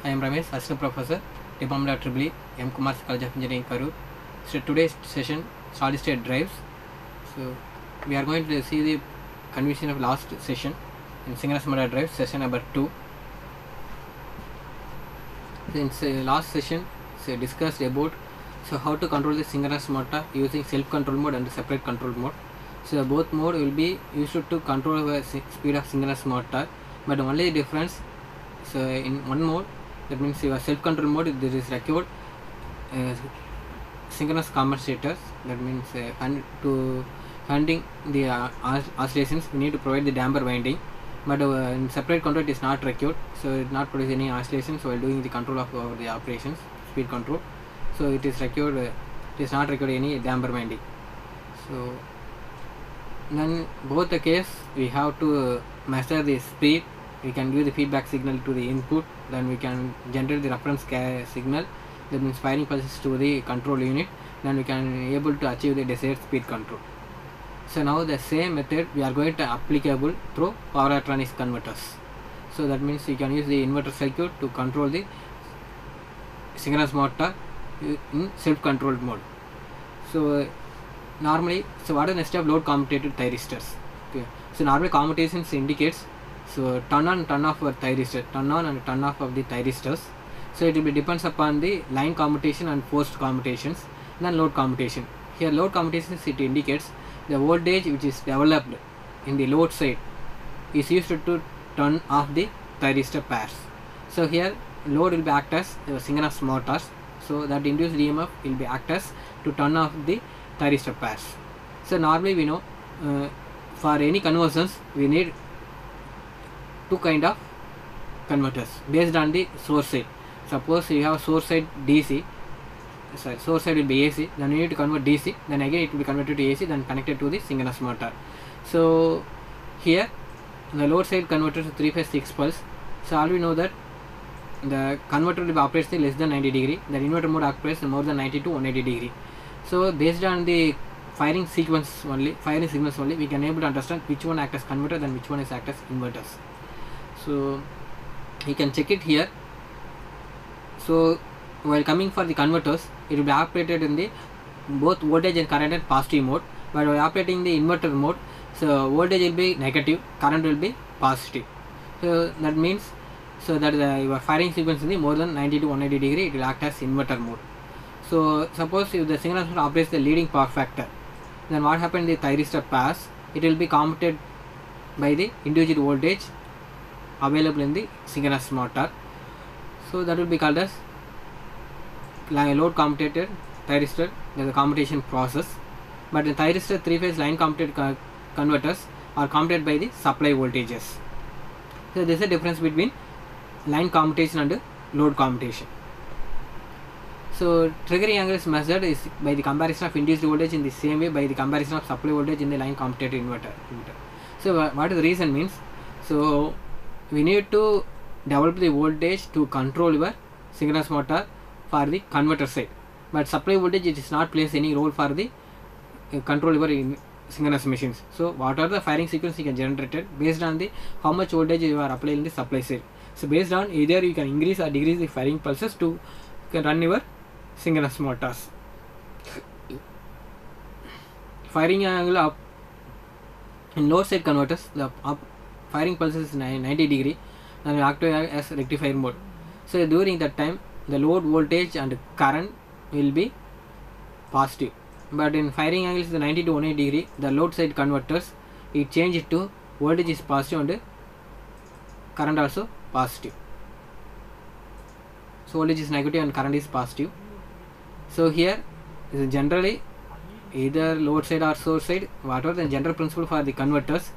I am Ramesh, Assistant Professor, Department of EEE, M. Kumar College of Engineering, Karur. So today's session, solid state drives. So we are going to see the continuation of last session in synchronous motor drives, session number 2. Since last session, discussed about how to control the synchronous motor using self-control mode and separate control mode. So both mode will be used to control the speed of synchronous motor, but only difference. So in one mode, that means your self-control mode, there is required synchronous compensators. That means to handling the oscillations, we need to provide the damper winding. But in separate control, it is not required, so it not produce any oscillations while doing the control of the operations, speed control. So it is required. It is not required any damper winding. So then both the case, we have to measure the speed. We can give the feedback signal to the input, then we can generate the reference signal, that means firing pulses to the control unit, then we can able to achieve the desired speed control. So now the same method we are going to applicable through power electronics converters. So that means you can use the inverter circuit to control the synchronous motor in self-controlled mode. So normally, what is the next step? Load commutated thyristors. Okay. So normally commutations indicates turn on, turn off of thyristor, turn on and turn off of the thyristors. So it will be depends upon the line commutation and forced commutations. Then load commutation. Here load commutations, it indicates the voltage which is developed in the load side is used to turn off the thyristor pairs. So here load will be act as synchronous motors. So that induced EMF will be act as to turn off the thyristor pairs. So normally we know for any conversions we need two kind of converters based on the source side. Suppose you have source side DC, source side will be AC, then you need to convert DC, then again it will be converted to AC, then connected to the synchronous motor. So here the load side converter to 3-phase 6 pulse. So all we know that the converter will be operates less than 90 degree, the inverter mode operates more than 90 to 180 degree. So based on the firing signals only, we can able to understand which one act as converter and which one is act as inverters. So you can check it here. So while coming for the converters, it will be operated in the both voltage and current and positive mode. But while operating the inverter mode, so voltage will be negative, current will be positive. So that means that your firing sequence is more than 90 to 180 degree, it will act as inverter mode. So suppose if the synchronous motor operates the leading power factor, then what happens in the thyristor pass, it will be commuted by the individual voltage available in the synchronous motor. So that will be called as load commutated thyristor. There is a commutation process. But the thyristor 3-phase line commutated converters are commutated by the supply voltages. So there is a difference between line commutation and load commutation. So triggering angle is measured is by the comparison of induced voltage in the same way by the comparison of supply voltage in the line commutated inverter. So what is the reason means? So we need to develop the voltage to control your synchronous motor for the converter side, but supply voltage it is not plays any role for the control your synchronous machines. So what are the firing sequence you can generate it based on the how much voltage you are applying in the supply side. So based on either you can increase or decrease the firing pulses to can run your synchronous motors. Firing angle up in load side converters, the firing pulses is 90 degree, then will act as rectifier mode. So during that time the load voltage and current will be positive, but in firing angle is the 90 to 180 degree, the load side converters it change it to voltage is positive and current also positive. So voltage is negative and current is positive. So here is generally either load side or source side, whatever the general principle for the converters.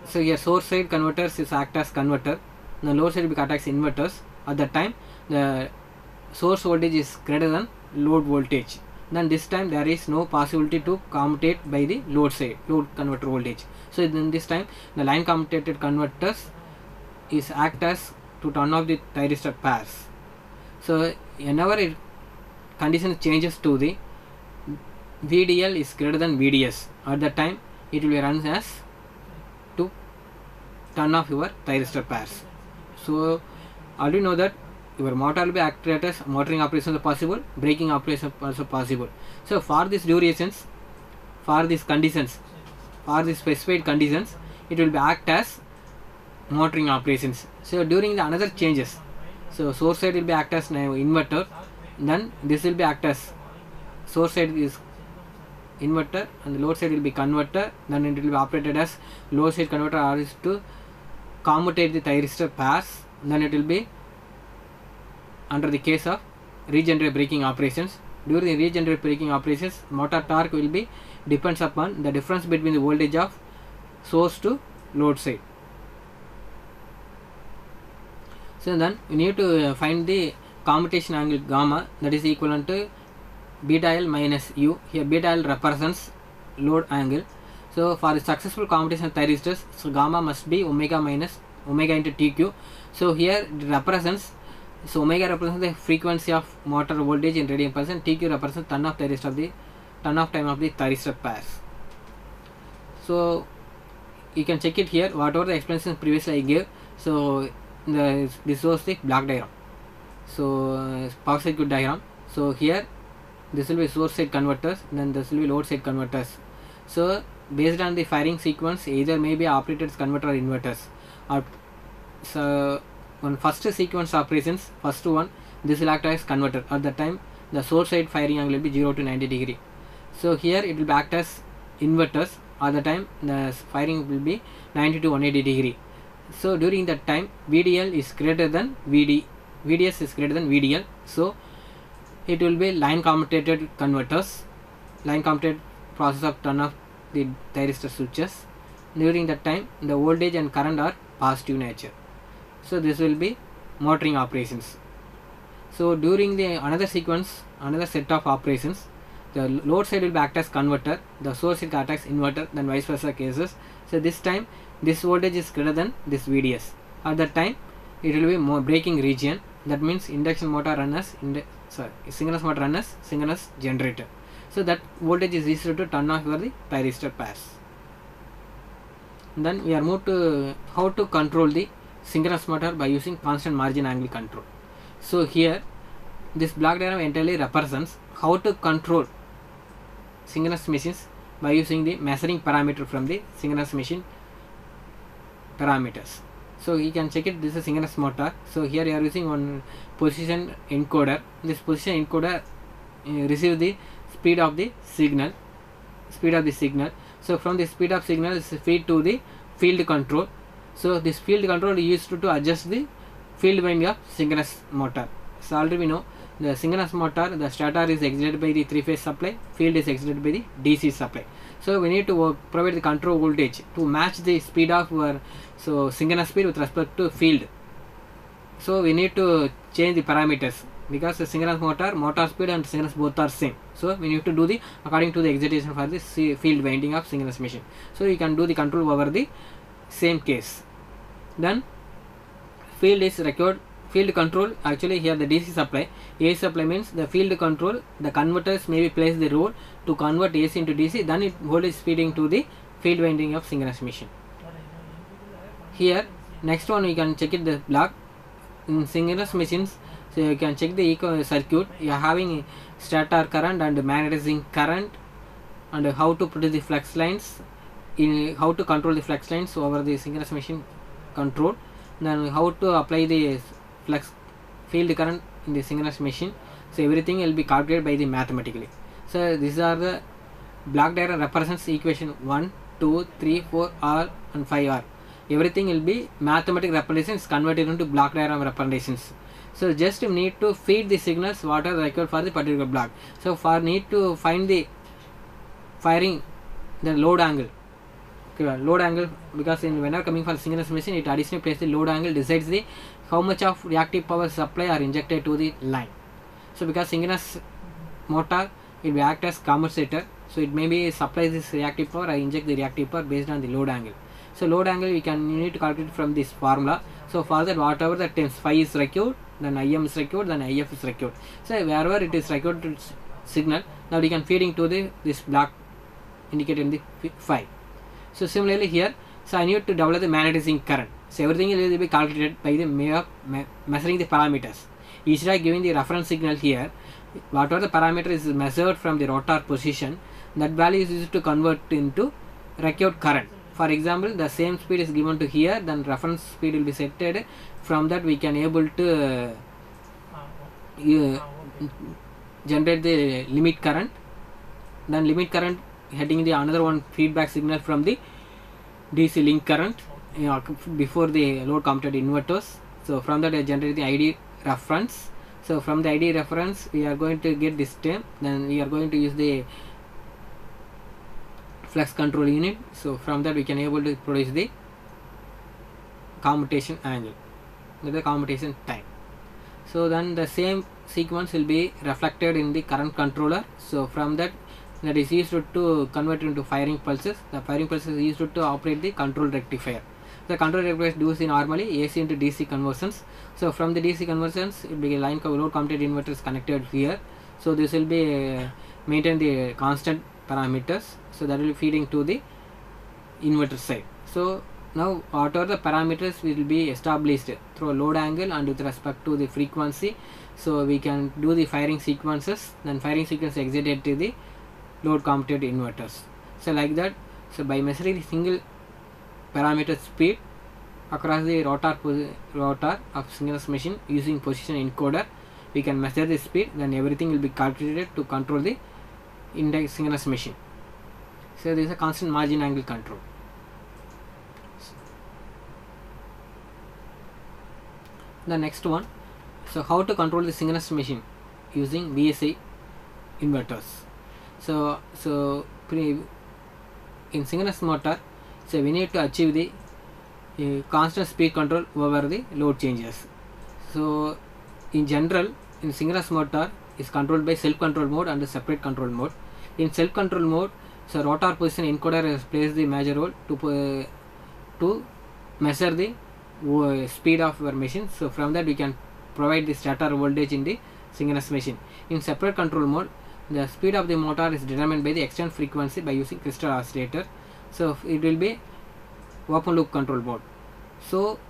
So here source side converters is act as converter, the load side will act as inverters. At that time the source voltage is greater than load voltage, then this time there is no possibility to commutate by the load side, load converter voltage. So in this time the line commutated converters is act as to turn off the thyristor pairs. So whenever condition changes to the VDL is greater than VDS, at that time it will be run as to turn off your thyristor pairs. So already know that your motor will be acted as motoring operations are possible, braking operations also possible. So for these durations, for these conditions, for these specified conditions, it will be act as motoring operations. So during the another changes, so source side will be act as inverter, then this will be act as source side is inverter and the load side will be converter, then it will be operated as load side converter or is to commutate the thyristor pairs, then it will be under the case of regenerative braking operations. During the regenerative braking operations, motor torque will be depends upon the difference between the voltage of source to load side. So then we need to find the commutation angle gamma, that is equivalent to beta L minus U. Here beta L represents load angle. So for the successful commutation of thyristors, so gamma must be omega minus omega into TQ. So here it represents, so omega represents the frequency of motor voltage in radian percent, TQ represents turn of thyristor of the turn of time of the thyristor pairs. So you can check it here, whatever the explanation previously I gave. So this was the block diagram, so power circuit diagram. So here this will be source side converters, then this will be load side converters. So based on the firing sequence, either may be operated as converter or inverters, or so on first sequence operations, first one, this will act as converter. At the time the source side firing angle will be 0 to 90 degree. So here it will act as inverters. At the time the firing will be 90 to 180 degree. So during that time VDL is greater than VDS is greater than VDL. So it will be line commutated converters, line commutated process of turn off the thyristor switches. During that time the voltage and current are positive nature. So this will be motoring operations. So during the another sequence, another set of operations, the load side will be act as converter, the source side act as inverter, then vice versa cases. So this time this voltage is greater than this VDS. At that time it will be more braking region, that means induction motor run as synchronous motor run as synchronous generator. So that voltage is used to turn off your the thyristor pairs. Then we are moved to how to control the synchronous motor by using constant margin angle control. So here this block diagram entirely represents how to control synchronous machines by using the measuring parameter from the synchronous machine parameters. So you can check it, this is synchronous motor. So here you are using one position encoder. This position encoder receives the speed of the signal. So from the speed of signal is feed to the field control. So this field control is used to adjust the field winding of synchronous motor. So already we know the synchronous motor, the stator is excited by the three-phase supply, field is excited by the DC supply. So we need to provide the control voltage to match the speed of our synchronous speed with respect to field. So we need to change the parameters because the synchronous motor speed and synchronous both are same. So we need to do the according to the excitation for the field winding of synchronous machine. So you can do the control over the same case. Then field is required. Field control, actually here the DC supply, AC supply means the field control, the converters may be placed the role to convert AC into DC, then it voltage feeding to the field winding of synchronous machine. Here next one you can check it the block in synchronous machines. So you can check the eco circuit, you are having stator current and magnetizing current, and how to produce the flux lines, in how to control the flux lines over the synchronous machine control, then how to apply the flux field current in the synchronous machine. So everything will be calculated by the mathematically. So these are the block diagram represents equation 1, 2, 3, 4 R and 5 R. Everything will be mathematical representations converted into block diagram representations. So just need to feed the signals what are required for the particular block. So for need to find the firing the load angle. Okay, load angle, because when are coming for synchronous machine, it additionally places the load angle, decides the how much of reactive power supply are injected to the line. So because synchronous motor it will act as compensator, so it may be supplies this reactive power or inject the reactive power based on the load angle. So load angle you need to calculate from this formula. So for that whatever the terms phi is required, then IM is required, then IF is required. So wherever it is required to signal, now we can feeding to the this block indicated in the phi. So similarly here, so I need to develop the magnetizing current. So everything will be calculated by the measuring the parameters. Instead of giving the reference signal here, whatever the parameter is measured from the rotor position, that value is used to convert into required current. For example, the same speed is given to here, then reference speed will be set. From that we can able to generate the limit current. Then limit current heading the another one feedback signal from the DC link current before the load commutator inverters. So from that I generate the ID reference. So from the ID reference we are going to get this term, then we are going to use the flux control unit. So from that we can able to produce the commutation angle, the commutation time. So then the same sequence will be reflected in the current controller. So from that is used to convert into firing pulses. The firing pulses is used to operate the control rectifier. The control rectifier does normally AC into DC conversions. So from the DC conversions, it will be a line load commutator inverters connected here. So this will be maintain the constant parameters. So that will be feeding to the inverter side. So now whatever the parameters will be established through a load angle and with respect to the frequency. So we can do the firing sequences. Then firing sequence excited to the load commutator inverters. So like that. So by measuring the single parameter speed across the rotor of synchronous machine using position encoder, we can measure the speed. Then everything will be calculated to control the index synchronous machine. So there is a constant margin angle control. The next one, so how to control the synchronous machine using VSI inverters. So in synchronous motor, so we need to achieve the constant speed control over the load changes. So in general, in synchronous motor is controlled by self control mode and separate control mode. In self control mode, so rotor position encoder has plays the major role to measure the speed of your machine. So from that we can provide the stator voltage in the synchronous machine. In separate control mode, the speed of the motor is determined by the external frequency by using crystal oscillator. So it will be open loop control mode. So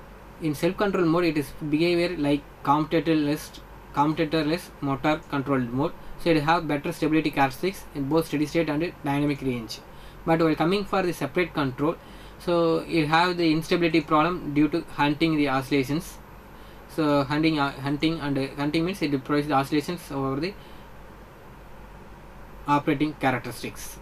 in self control mode, it is behavior like commutatorless motor controlled mode. So it have better stability characteristics in both steady state and dynamic range. But while coming for the separate control, so it have the instability problem due to hunting the oscillations. So hunting means it provides the oscillations over the operating characteristics.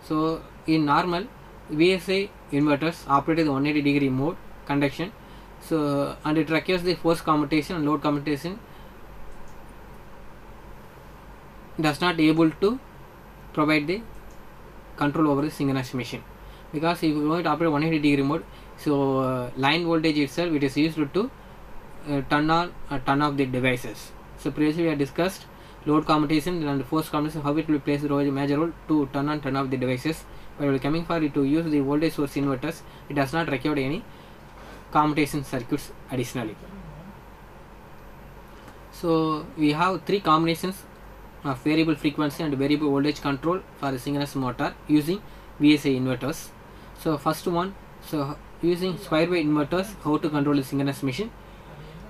So in normal VSI inverters operate in the 180-degree mode conduction. So and it requires the force commutation and load commutation does not able to provide the control over the synchronous machine, because if you want to operate 180-degree mode, so line voltage itself it is used to turn on or turn off the devices. So previously we have discussed load commutation and force commutation, how it will play a major role to turn on turn off the devices. But we are coming for it to use the voltage source inverters, it does not require any commutation circuits additionally. So we have three combinations of variable frequency and variable voltage control for the synchronous motor using VSI inverters. So first one, so using square wave inverters, how to control the synchronous machine.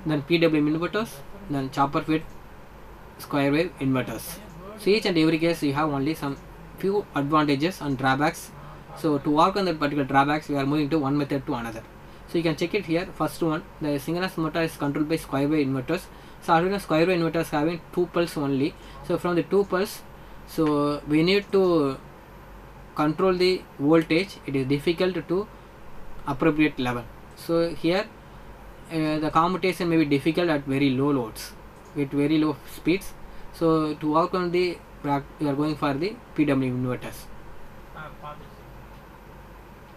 Then PWM inverters, then chopper fed square wave inverters. So each and every case you have only some few advantages and drawbacks. So to work on that particular drawbacks, we are moving to one method to another. So you can check it here. First one, the synchronous motor is controlled by square wave inverters. So Arduino square wave inverters having 2 pulse only. So from the 2 pulse, so we need to control the voltage. It is difficult to appropriate level. So here the commutation may be difficult at very low loads with very low speeds. So to work on the, we are going for the PWM inverters.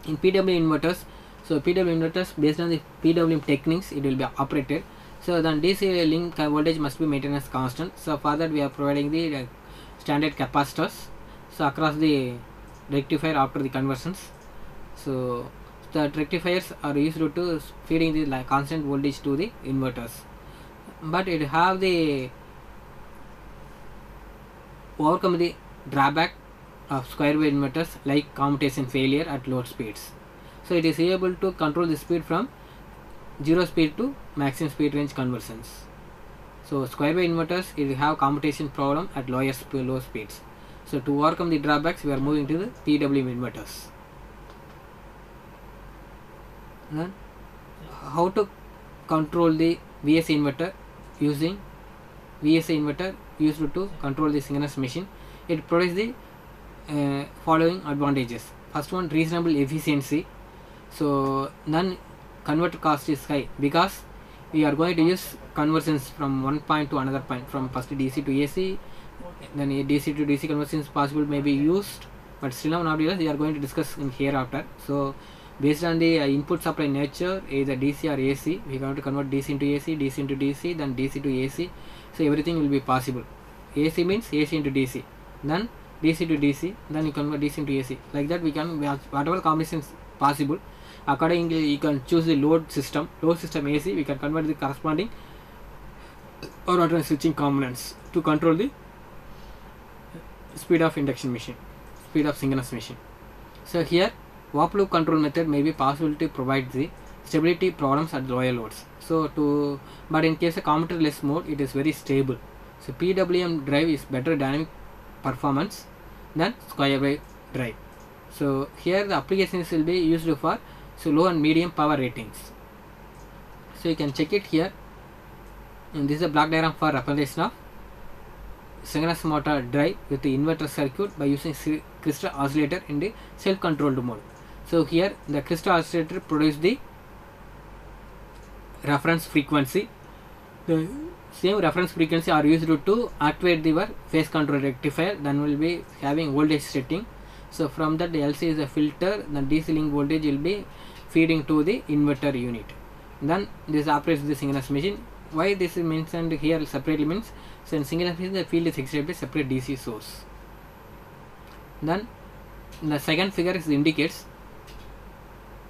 In PWM inverters, so PWM inverters based on the PWM techniques it will be operated. So then DC link voltage must be maintained as constant. So for that we are providing the standard capacitors so across the rectifier after the conversions. So the rectifiers are used to feeding the constant voltage to the inverters, but it have the overcome the drawback of square wave inverters like commutation failure at low speeds. So it is able to control the speed from zero speed to maximum speed range conversions. So square wave inverters, it will have commutation problem at low speeds. So to overcome the drawbacks, we are moving to the PWM inverters. Then how to control the VSA inverter? Using VSA inverter used to control the synchronous machine. It provides the following advantages. First one, reasonable efficiency. So non converter cost is high because we are going to use conversions from one point to another point, from first DC to AC, then DC to DC conversions possible may be used, but still now nowadays we are going to discuss in hereafter. So based on the input supply nature, either DC or AC, we are going to convert DC into AC, DC into DC, then DC to AC. So everything will be possible. AC means AC into DC, then DC to DC, then you convert DC into AC. Like that we can, whatever combinations possible. Accordingly, you can choose the load system AC. We can convert the corresponding or alternate switching components to control the speed of induction machine, speed of synchronous machine. So here, warp loop control method may be possible to provide the stability problems at lower loads. So but in case of commutator-less mode, it is very stable. So PWM drive is better dynamic performance than square wave drive. So here the applications will be used for low and medium power ratings. So you can check it here, and this is a block diagram for representation of synchronous motor drive with the inverter circuit by using crystal oscillator in the self-controlled mode. So here the crystal oscillator produces the reference frequency. The same reference frequency are used to activate the phase control rectifier, then will be having voltage setting. So from that, the LC is a filter, the DC link voltage will be feeding to the inverter unit. Then this operates the synchronous machine. Why this is mentioned here separately means, so in synchronous machine the field is excited by separate DC source. Then the second figure is indicates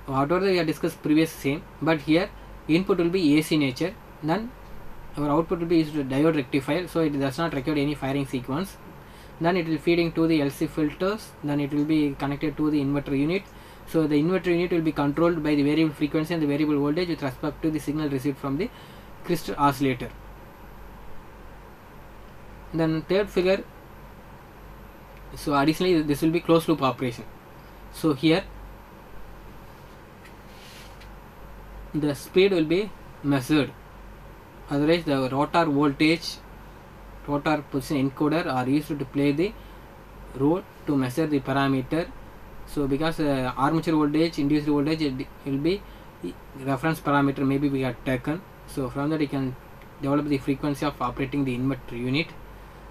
whatever we have discussed previous same, but here input will be AC nature, then our output will be used to diode rectifier, so it does not require any firing sequence. Then it will feeding to the LC filters, then it will be connected to the inverter unit. So the inverter unit will be controlled by the variable frequency and the variable voltage with respect to the signal received from the crystal oscillator. Then third figure, so additionally this will be closed loop operation. So here the speed will be measured, otherwise the rotor voltage, rotor position encoder are used to play the role to measure the parameter. So because armature voltage, induced voltage, it will be reference parameter maybe we have taken. So from that you can develop the frequency of operating the inverter unit.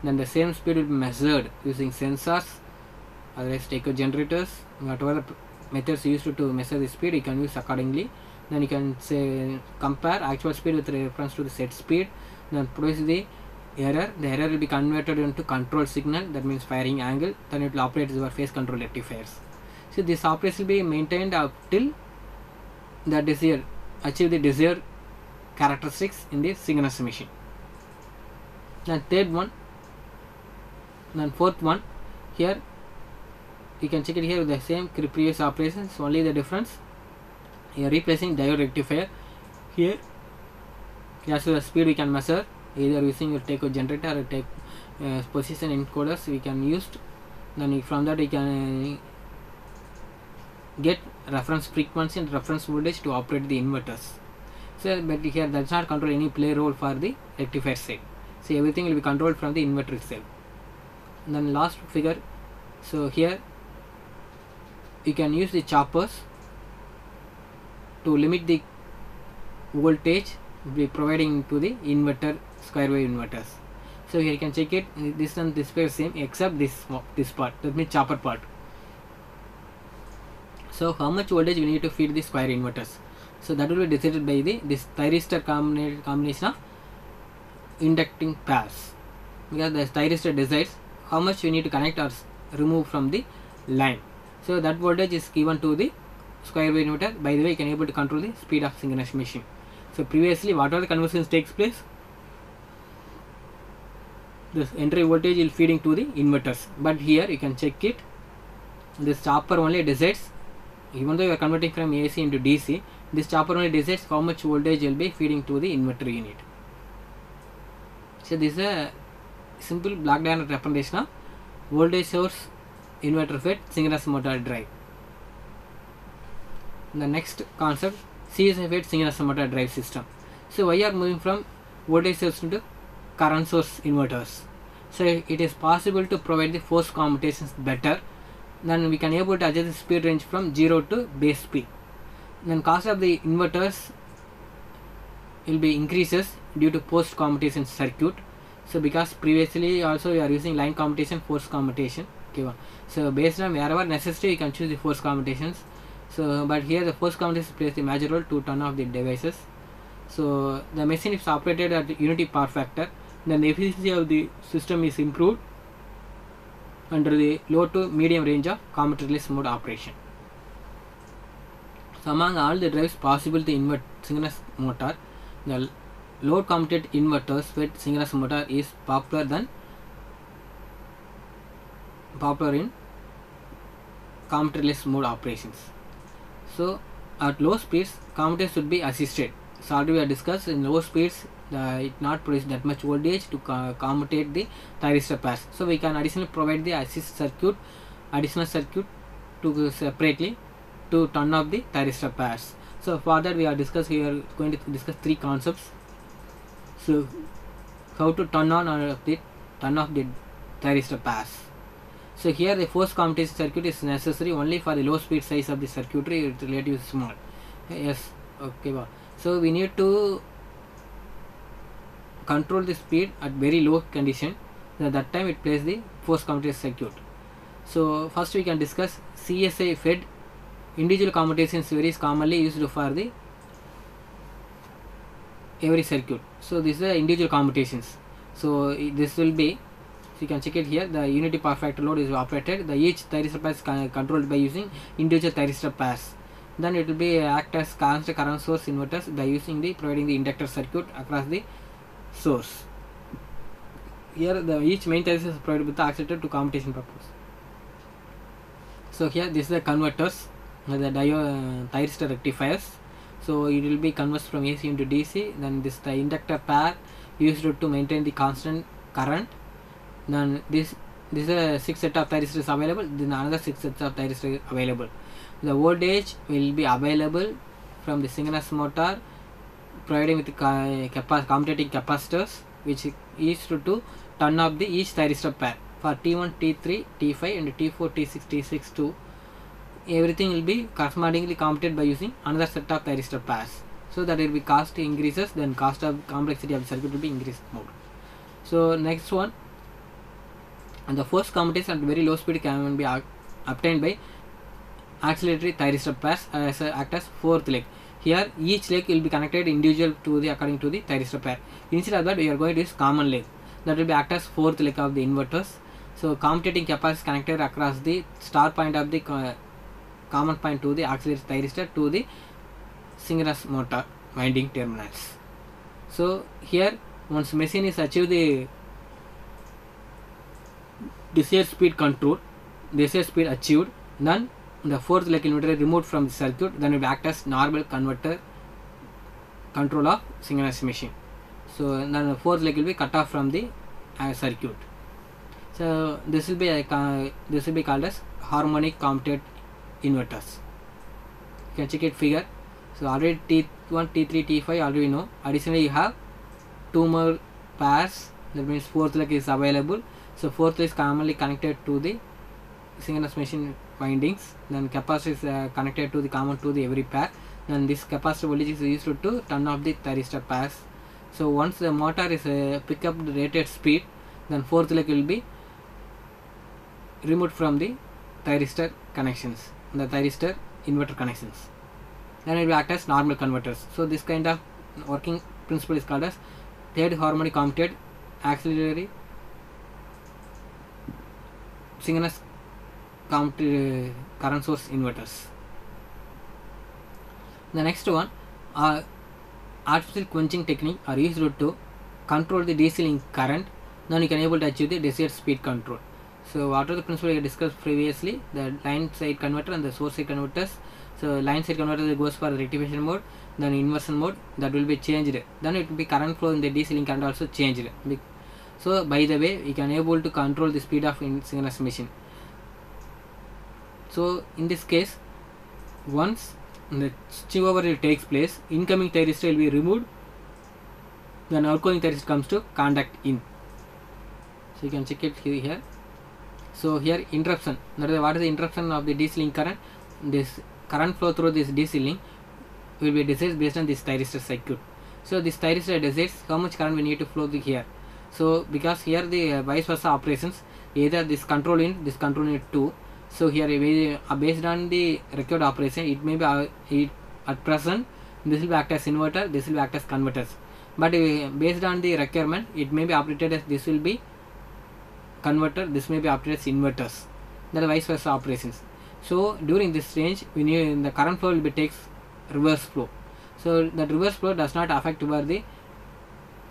Then the same speed will be measured using sensors, otherwise takeover generators, whatever methods used to measure the speed you can use accordingly. Then you can say compare actual speed with reference to the set speed, then produce the error. The error will be converted into control signal, that means firing angle, then it will operate as your phase control rectifiers. So this operation will be maintained up till the desired, achieve the desired characteristics in the synchronous machine. Then third one, then fourth one, here you can check it here with the same previous operations, only the difference you are replacing diode rectifier. Here as to the speed we can measure either using your takeover generator or take position encoders we can use. Then from that we can get reference frequency and reference voltage to operate the inverters. So but here does not control any play role for the rectifier side. So everything will be controlled from the inverter itself. And then last figure, so here you can use the choppers to limit the voltage be providing to the inverter, square wave inverters. So here you can check it, this and this pair same except this part, that means chopper part. So how much voltage we need to feed the square inverters? So that will be decided by this thyristor combination of inducting pairs, because the thyristor decides how much we need to connect or remove from the line. So that voltage is given to the square wave inverter. By the way, you can able to control the speed of synchronous machine. So previously whatever the conversions takes place, this entry voltage will feeding to the inverters, but here you can check it, this chopper only decides, even though you are converting from AC into DC, This chopper only decides how much voltage will be feeding to the inverter unit. So this is a simple block diagram representation of voltage source inverter fed synchronous motor drive. The next concept, CSI fed synchronous motor drive system. So why are moving from voltage source into current source inverters? So it is possible to provide the force commutations better. Then we can able to adjust the speed range from 0 to base speed. Then cost of the inverters will be increases due to post commutation circuit. So because previously also we are using line commutation, force commutation. Okay, so based on wherever necessary you can choose the force commutations. So but here the force commutation plays the major role to turn off the devices. So the machine is operated at unity power factor, then the efficiency of the system is improved under the low to medium range of commutatorless mode operation. So among all the drives possible to invert synchronous motor, the load commutated inverters with synchronous motor is popular in commutatorless mode operations. So at low speeds, commuters should be assisted. So already we have discussed in low speeds it not produce that much voltage to commutate the thyristor pairs. So we can additionally provide the additional circuit to separately to turn off the thyristor pairs. So for that we are going to discuss three concepts. So how to turn on or turn off the thyristor pairs. So here the force commutation circuit is necessary only for the low speed size of the circuitry. It is relatively small. Yes, okay. Well, so we need to control the speed at very low condition. So at that time it plays the force commutation circuit. So first we can discuss CSI fed individual commutations very commonly used for the every circuit. So this is the individual commutations. So this will be, so you can check it here, the unity power factor load is operated, each thyristor pair is controlled by using individual thyristor pairs. Then it will be act as constant current source inverters by using providing the inductor circuit across the source. Here each main thyristor is provided with the oscillator to commutation purpose. So here this is the converters, the thyristor rectifiers. So it will be converts from AC into DC. Then this the inductor pair used to maintain the constant current. Then this is a 6 set of thyristors available. Then another 6 sets of thyristors available. The voltage will be available from the synchronous motor, providing with the commutating capacitors, which is to turn off the each thyristor pair for T1, T3, T5, and T4, T6, T6 too. Everything will be correspondingly commutated by using another set of thyristor pairs. So that it will be cost increases, then cost of complexity of the circuit will be increased more. So next one, and the force commutation at very low speed can be obtained by auxiliary thyristor pairs as act as fourth leg. Here each leg will be connected individual to the according to the thyristor pair. Instead of that we are going to use common leg, that will be act as fourth leg of the inverters. So commutating capacitor is connected across the star point of the common point to the auxiliary thyristor to the synchronous motor winding terminals. So here once machine is achieved the desired speed control, desired speed achieved, then the fourth leg inverter removed from the circuit, then it will act as normal converter control of synchronous machine. So then the fourth leg will be cut off from the circuit. So this will be called as harmonic commutated inverters. You can check it figure. So already T1, T3, T5 already we know. Additionally you have two more pairs, that means fourth leg is available. So fourth leg is commonly connected to the synchronous machine windings. Then capacitor is connected to the common to the every pair. Then this capacitor voltage is used to turn off the thyristor pairs. So once the motor is pick up the rated speed, then fourth leg will be removed from the thyristor connections, the thyristor inverter connections. Then it will act as normal converters. So this kind of working principle is called as third harmonic commutated auxiliary synchronous current source inverters. The next one, artificial quenching technique are used to control the DC link current. Then you can able to achieve the desired speed control. So what are the principles we discussed previously? The line side converter and the source side converters So line side converter goes for rectification mode, then inversion mode, that will be changed. Then it will be current flow in the DC link current also changed. So by the way, we can able to control the speed of synchronous machine. So in this case, once the switchover takes place, incoming thyristor will be removed, then outgoing thyristor comes to contact in. So you can check it here. So here interruption, that is what is the interruption of the DC link current. This current flow through this DC link will be decided based on this thyristor circuit. So this thyristor decides how much current we need to flow here. So because here the vice versa operations, either this control in 2. So here based on the required operation, it may be at present this will act as inverter, this will act as converters. But based on the requirement, it may be operated as this will be converter, this may be operated as inverters. That is vice versa operations. So during this range, we need the current flow will be takes reverse flow. So that reverse flow does not affect over the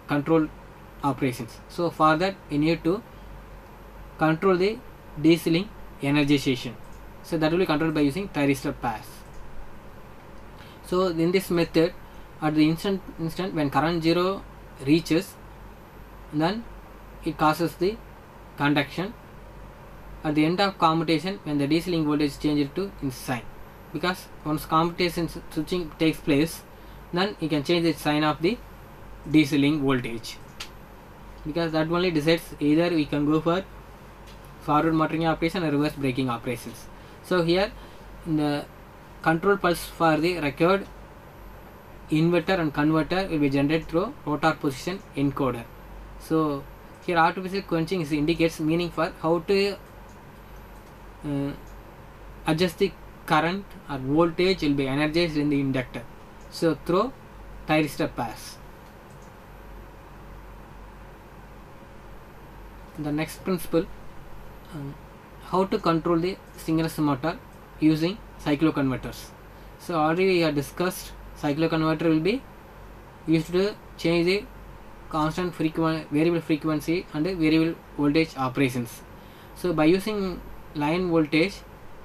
control operations. So for that, we need to control the DC link energization. So that will be controlled by using thyristor pass. So in this method, at the instant when current 0 reaches, then it causes the conduction. At the end of commutation, when the DC link voltage changes to in sign, because once commutation switching takes place, then you can change the sign of the DC link voltage, because that only decides either we can go for forward motoring operation or reverse braking operations. So here in the control pulse for the required inverter and converter will be generated through rotor position encoder. So here artificial quenching indicates meaning for how to adjust the current or voltage will be energized in the inductor. So through thyristor pass. The next principle, how to control the synchronous motor using cycloconverters. So already we have discussed cycloconverter will be used to change the constant variable frequency and variable voltage operations. So by using line voltage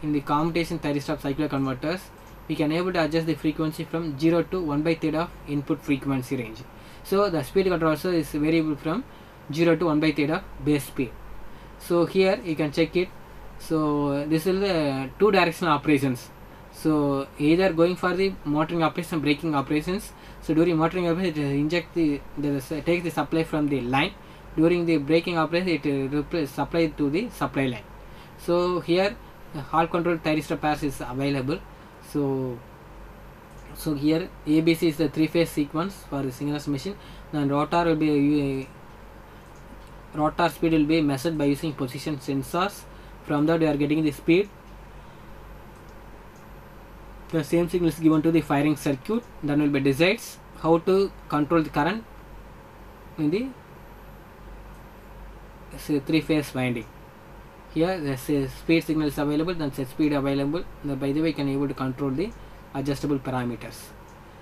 in the commutation thyristor of cycloconverters, we can able to adjust the frequency from 0 to 1/3 of input frequency range. So the speed control also is variable from 0 to 1/3 of base speed. So here you can check it. So this is the two directional operations. So either going for the motoring operation, braking operations. So during motoring operation, it takes the supply from the line. During the braking operation, it supply to the supply line. So here Hall control thyristor pass is available. So here ABC is the 3-phase sequence for the synchronous machine. Then rotor will be rotor speed will be measured by using position sensors. From that we are getting the speed. The same signal is given to the firing circuit. Then will be decides how to control the current in the 3-phase winding. Here the speed signal is available, then set speed available. By the way, you can able to control the adjustable parameters.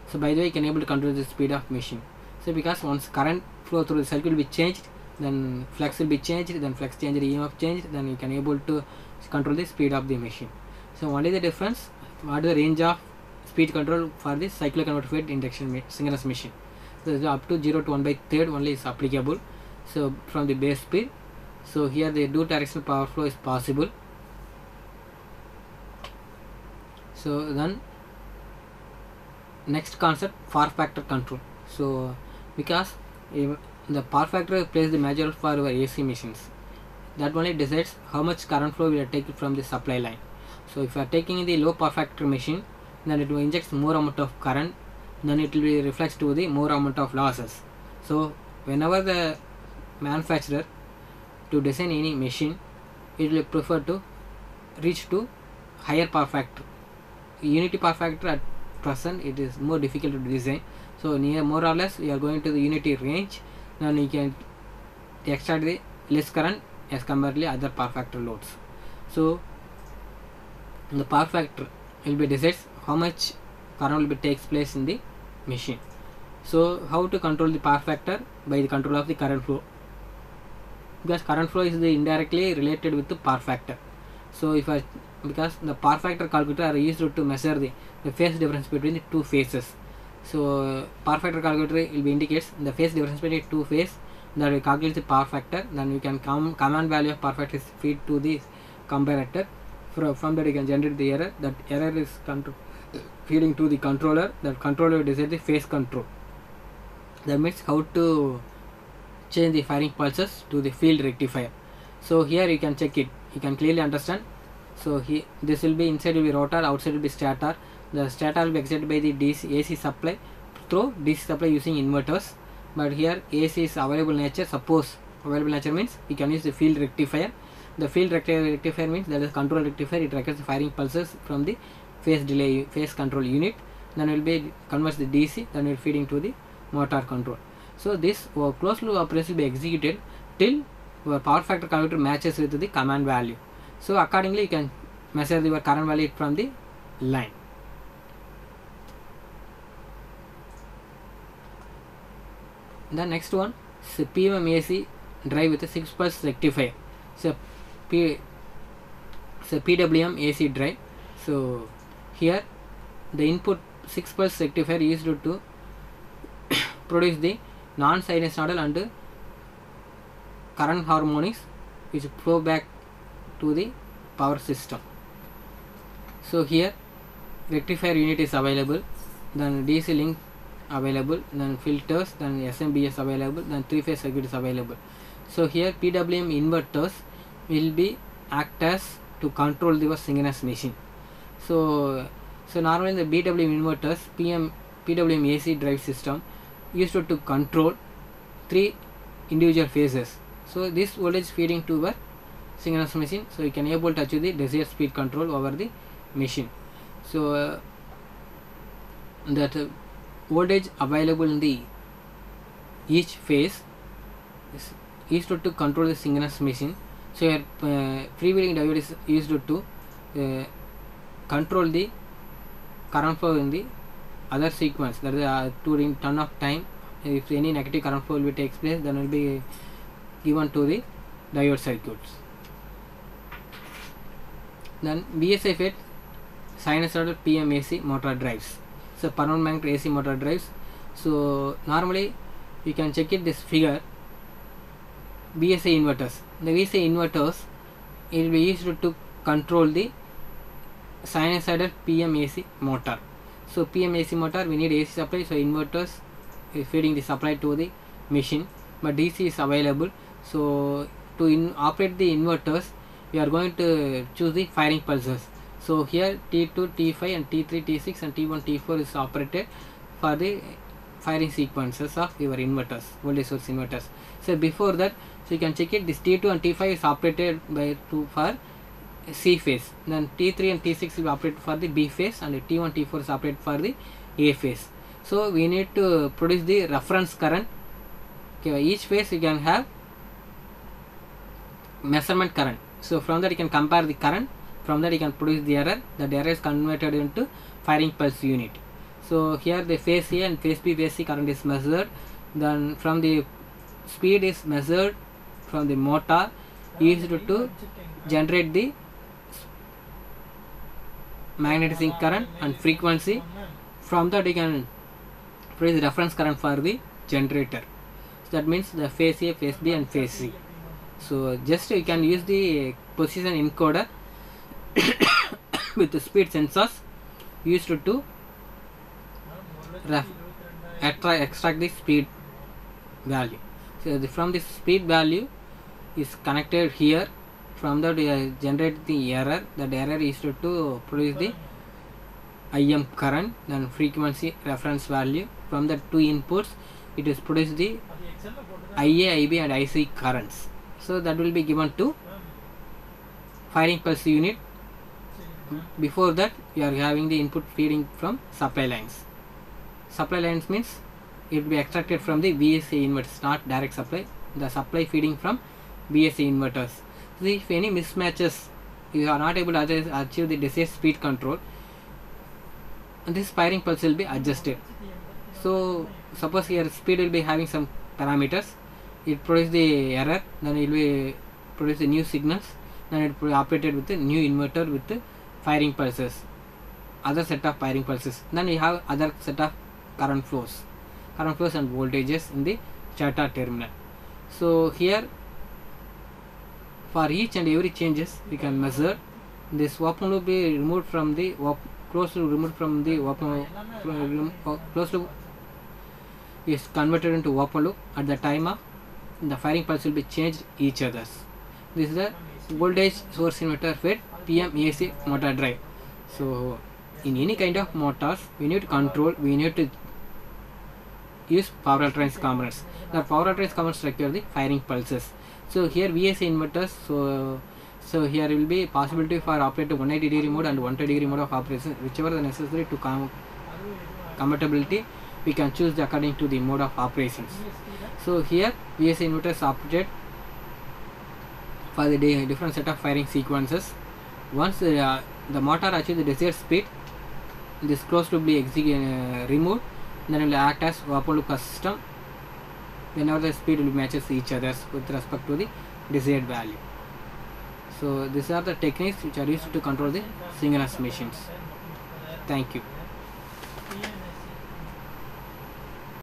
So by the way, you can able to control the speed of machine. So because once current flow through the circuit will be changed, then flux will be changed, then flux changed, EMF changed, then you can able to control the speed of the machine. So what is the difference? What is the range of speed control for the cycloconverter fed induction synchronous machine? So up to 0 to 1/3 only is applicable. So from the base speed. So here the dual directional power flow is possible. So then next concept, power factor control. So because the power factor plays the major role for our AC machines, that only decides how much current flow we are taking from the supply line. So if you are taking the low power factor machine, then it will inject more amount of current, then it will be reflects to the more amount of losses. So whenever the manufacturer to design any machine, it will prefer to reach to higher power factor. Unity power factor at present it is more difficult to design. So near more or less we are going to the unity range, then you can extract the less current as comparatively other power factor loads. So the power factor will be decides how much current will be takes place in the machine. So how to control the power factor? By the control of the current flow, because current flow is the indirectly related with the power factor. So if I because the power factor calculator are used to measure the phase difference between the two phases. So power factor calculator will be indicates the phase difference between two phases, that we calculate the power factor, then we can command value of power factor is feed to the comparator. From that you can generate the error. That error is feeding to the controller. That controller will decide the phase control. That means how to change the firing pulses to the field rectifier. So here you can check it, you can clearly understand. So here this will be, inside will be rotor, outside will be stator. The stator will be excited by the DC AC supply through DC supply using inverters, but here AC is available nature. Suppose available nature means you can use the field rectifier. The field rectifier means that is control rectifier. It requires the firing pulses from the phase delay phase control unit, then will be converts the DC, then will feeding to the motor control. So this closed loop operation will be executed till your power factor calculator matches with the command value. So accordingly you can measure your current value from the line. The next one is PWM AC drive with a 6 pulse rectifier. So PWM AC drive. So here the input 6 pulse rectifier used to produce the non-sinusoidal and current harmonics which flow back to the power system. So here rectifier unit is available, then DC link available, then filters, then SMBS available, then 3-phase circuit is available. So here PWM inverters will be act as to control the synchronous machine. So normally the PWM inverters PWM AC drive system used to control 3 individual phases. So this voltage feeding to our synchronous machine, so you can able to achieve the desired speed control over the machine. So that voltage available in the each phase is used to control the synchronous machine. So your freewheeling diode is used to control the current flow in the other sequence, that is during turn of time. If any negative current flow will takes place, then will be given to the diode circuits. Then BSI FET sinusoidal PMAC motor drives. So permanent magnet AC motor drives. So normally you can check it this figure. BSI inverters. The BSI inverters it will be used to control the sinusoidal PMAC motor. So PMAC motor we need AC supply, so inverters is feeding the supply to the machine, but DC is available. So to operate the inverters we are going to choose the firing pulses. So here T2, T5 and T3, T6 and T1, T4 is operated for the firing sequences of your inverters, voltage source inverters. So before that, so you can check it, this T2 and T5 is operated for C phase, then T3 and T6 will operate for the B phase, and T1, T4 is operated for the A phase. So we need to produce the reference current. Okay, each phase you can have measurement current. So from that you can compare the current, from that you can produce the error. That error is converted into firing pulse unit. So here the phase A and phase B phase C current is measured, then from the speed is measured from the motor used to generate the magnetizing current and frequency. From that you can produce the reference current for the generator. So that means the phase A, phase B and phase C. So just you can use the position encoder with the speed sensors used to extract the speed value. So from this speed value is connected here. From that we generate the error. That error is to produce the IM current, then frequency reference value. From the two inputs it is produce the IA, IB and IC currents. So that will be given to firing pulse unit. Before that you are having the input feeding from supply lines. Supply lines means it will be extracted from the VSA inverters, not direct supply. The supply feeding from VSA inverters. So if any mismatches, you are not able to achieve the desired speed control, this firing pulse will be adjusted. So suppose here speed will be having some parameters, it produces the error, then it will produce the new signals, then it will be operated with the new inverter with the firing pulses, other set of firing pulses. Then we have other set of current flows and voltages in the stator terminal. So here for each and every changes we can measure. This open loop be removed from the closed loop, removed from the closed loop is converted into open loop. At the time of the firing pulse will be changed each others. This is the voltage source inverter fed PM AC motor drive. So in any kind of motors we need to control, we need to use power electronics components. The power electronics components require the firing pulses. So here VAC inverters, so here will be possibility for operate 180 degree mode and 120 degree mode of operation, whichever the necessary to compatibility we can choose according to the mode of operations. So here VAC inverters operated for the different set of firing sequences. Once the motor achieves the desired speed, this closed loop will be removed, then it will act as open loop system whenever the speed will matches each other with respect to the desired value. So these are the techniques which are used to control the synchronous machines. Thank you.